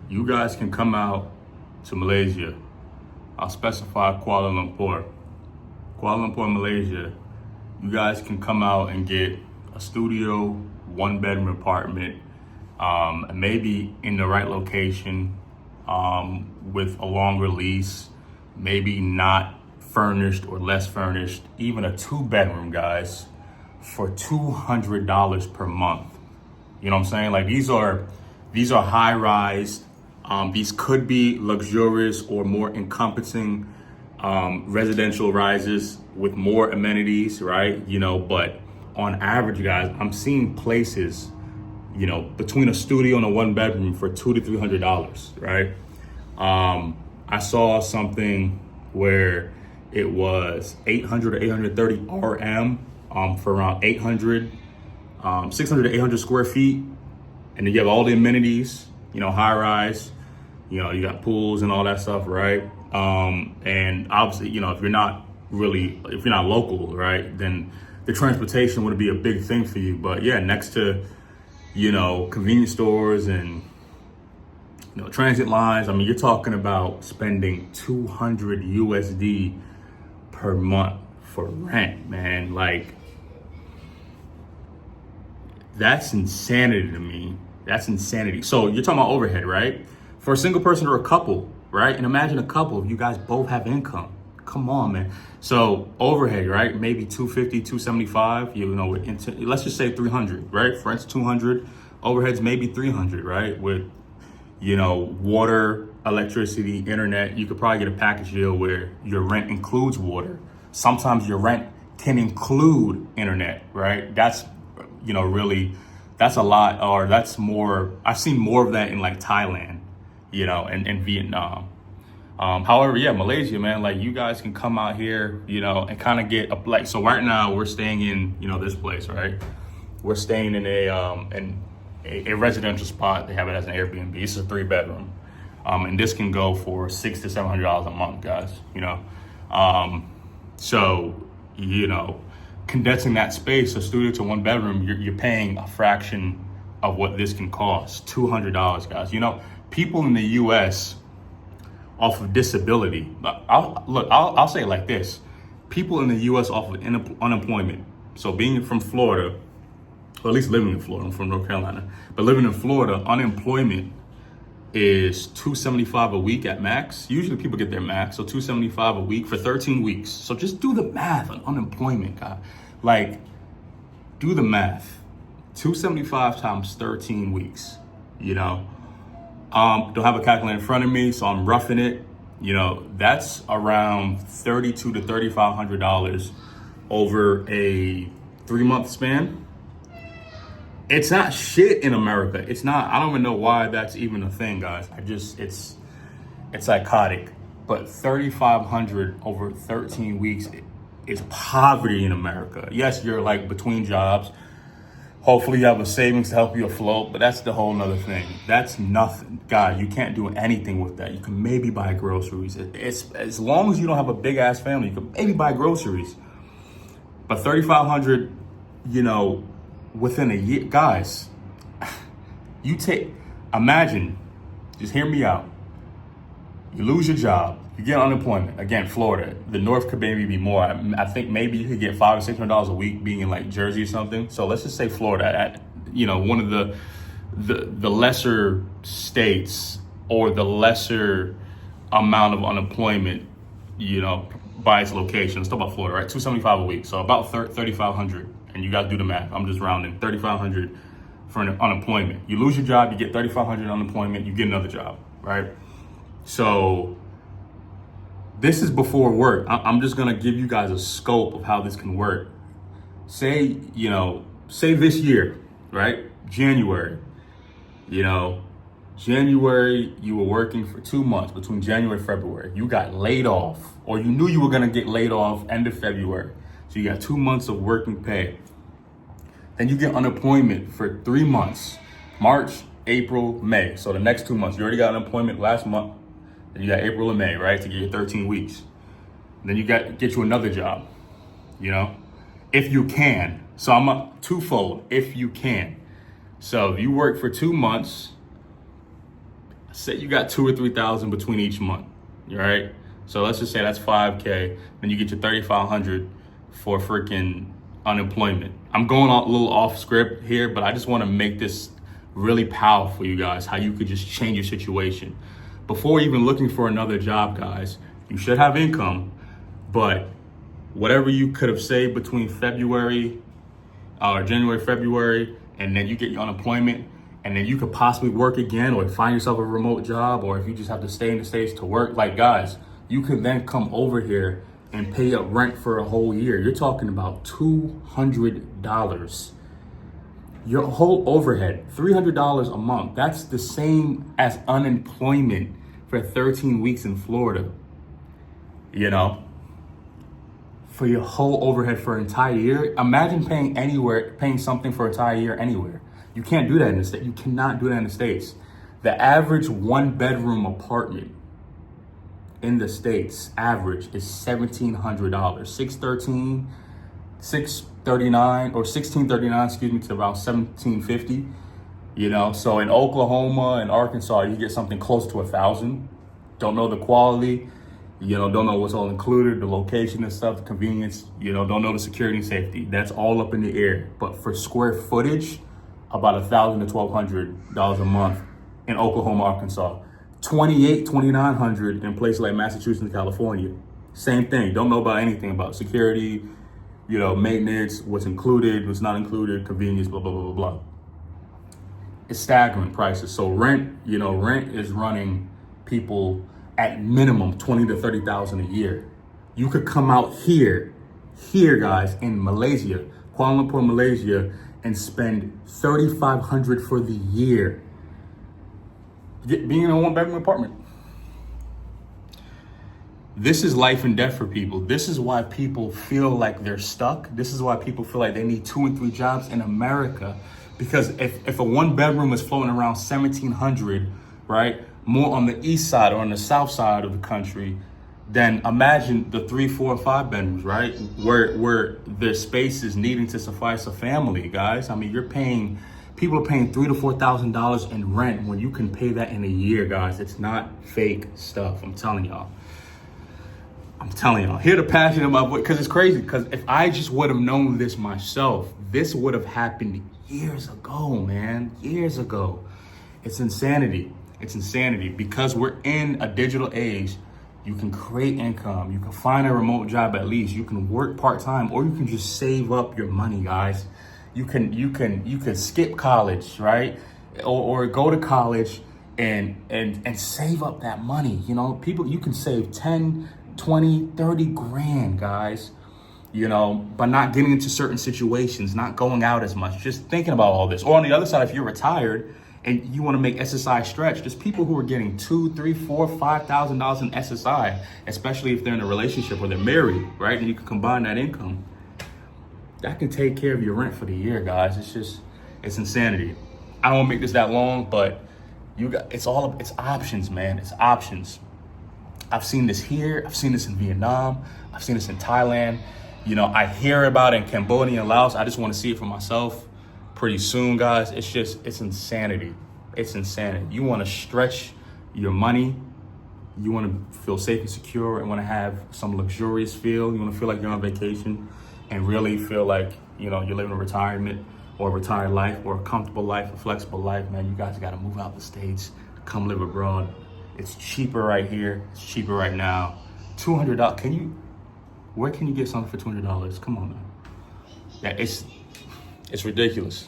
you guys can come out to Malaysia. I'll specify Kuala Lumpur. Kuala Lumpur, Malaysia. You guys can come out and get a studio, 1-bedroom apartment, maybe in the right location, with a longer lease, maybe not furnished or less furnished, even a 2-bedroom, guys, for $200 per month. You know what I'm saying? Like these are high rise. These could be luxurious or more encompassing residential rises with more amenities, right? But on average, guys, I'm seeing places, between a studio and a 1-bedroom for $200 to $300, right? I saw something where it was 800 or 830 RM for around 600 to 800 square feet. And then you have all the amenities, high rise, you got pools and all that stuff, right? And obviously, if you're not local, right, then the transportation would be a big thing for you. But yeah, next to, convenience stores and, transit lines, I mean, you're talking about spending 200 USD per month for rent, man. Like, that's insanity to me. That's insanity. So you're talking about overhead, right? For a single person or a couple, right? And imagine a couple, you guys both have income. Come on, man. So overhead, right? Maybe 250, 275, let's just say 300, right? For instance, 200, overheads maybe 300, right? With, water, electricity, internet. You could probably get a package deal where your rent includes water. Sometimes your rent can include internet, right? That's, really, that's a lot, or that's more, I've seen more of that in like Thailand, and Vietnam. However, yeah, Malaysia, man, like you guys can come out here, and kind of get so right now we're staying in, this place, right? We're staying in a residential spot. They have it as an Airbnb. This is a 3-bedroom. And this can go for $600 to $700 a month, guys, So, condensing that space, a studio to 1-bedroom, you're paying a fraction of what this can cost, $200, guys. People in the U.S. off of disability, I'll say it like this. People in the U.S. off of unemployment. So being from Florida, or at least living in Florida, I'm from North Carolina, but living in Florida, unemployment is $275 a week at max. Usually people get their max, so $275 a week for 13 weeks. So just do the math on unemployment, guy. Like, do the math. $275 times 13 weeks, Don't have a calculator in front of me, so I'm roughing it. That's around $3,200 to $3,500 over a 3-month span. It's not shit in America. It's not. I don't even know why that's even a thing, guys. It's psychotic. But $3,500 over 13 weeks is poverty in America. Yes, you're like between jobs. Hopefully you have a savings to help you afloat, but that's the whole nother thing. That's nothing. God, you can't do anything with that. You can maybe buy groceries. It's as long as you don't have a big ass family, you can maybe buy groceries. But $3,500, within a year, guys, imagine, just hear me out. You lose your job, you get unemployment. Again, Florida, the North could maybe be more. I think maybe you could get $500 or $600 a week being in like Jersey or something. So let's just say Florida, one of the lesser states or the lesser amount of unemployment, by its location. Let's talk about Florida, right? $275 a week, so about $3,500. And you guys do the math. I'm just rounding. $3,500 for unemployment. You lose your job, you get $3,500 unemployment, you get another job, right? So this is before work. I'm just gonna give you guys a scope of how this can work. Say this year, right? January, January, you were working for 2 months between January and February. You got laid off, or you knew you were gonna get laid off end of February. So you got 2 months of working pay. Then you get unemployment for 3 months, March, April, May. So the next 2 months, you already got unemployment last month. Then you got April and May, right, to get your 13 weeks. And then you get you another job, if you can. So I'm a twofold, if you can. So you work for 2 months, say you got 2 or 3,000 between each month, right? So let's just say that's 5K, then you get your 3,500 for freaking unemployment. I'm going a little off script here, but I just want to make this really powerful, you guys, how you could just change your situation. Before even looking for another job, guys, you should have income, but whatever you could have saved between January, February, and then you get your unemployment, and then you could possibly work again or find yourself a remote job, or if you just have to stay in the States to work, like, guys, you could then come over here and pay up rent for a whole year. You're talking about $200. Your whole overhead, $300 a month. That's the same as unemployment for 13 weeks in Florida, you know? For your whole overhead for an entire year. Imagine paying something for an entire year anywhere. You can't do that in the States. You cannot do that in the States. The average 1-bedroom apartment in the States average is $1,700. 1639, excuse me, to around 1750. You know, so in Oklahoma and Arkansas, you get something close to 1,000. Don't know the quality. You know, don't know what's all included, the location and stuff, the convenience, you know, don't know the security and safety. That's all up in the air. But for square footage, about $1,000 to $1,200 a month in Oklahoma, Arkansas. $2,900 in places like Massachusetts and California. Same thing. Don't know about anything about security, you know, maintenance, what's included, what's not included, convenience, blah, blah, blah, blah, blah. It's staggering prices. So rent is running people at minimum 20 to 30,000 a year. You could come out here, guys, in Malaysia, Kuala Lumpur, Malaysia, and spend 3,500 for the year being in a 1-bedroom apartment. This is life and death for people. This is why people feel like they're stuck. This is why people feel like they need 2 and 3 jobs in America. Because if a 1-bedroom is floating around 1,700, right, more on the east side or on the south side of the country, then imagine the 3, 4, and 5 bedrooms, right? Where the space is needing to suffice a family, guys. I mean, people are paying $3,000 to $4,000 in rent when you can pay that in a year, guys. It's not fake stuff. I'm telling y'all. Hear the passion in my voice, because it's crazy. Because if I just would have known this myself, this would have happened years ago, man. Years ago. It's insanity. It's insanity because we're in a digital age. You can create income. You can find a remote job at least. You can work part-time, or you can just save up your money, guys. You can skip college, right? Or go to college and save up that money. You know, you can save 10, 20, 30 grand, guys. You know, by not getting into certain situations, not going out as much, just thinking about all this. Or on the other side, if you're retired and you want to make SSI stretch, there's people who are getting $2,000, $3,000, $4,000, $5,000 in SSI, especially if they're in a relationship or they're married, right? And you can combine that income. That can take care of your rent for the year, guys. It's insanity. I don't want to make this that long, but it's options, man. It's options. I've seen this here. I've seen this in Vietnam. I've seen this in Thailand. You know, I hear about it in Cambodia and Laos. I just want to see it for myself pretty soon, guys. It's insanity. It's insanity. You want to stretch your money. You want to feel safe and secure and want to have some luxurious feel. You want to feel like you're on vacation and really feel like, you know, you're living a retirement or a retired life or a comfortable life, a flexible life, man. You guys got to move out the States, come live abroad. It's cheaper right here. It's cheaper right now. $200. Where can you get something for $200? Come on, man. Yeah, it's ridiculous.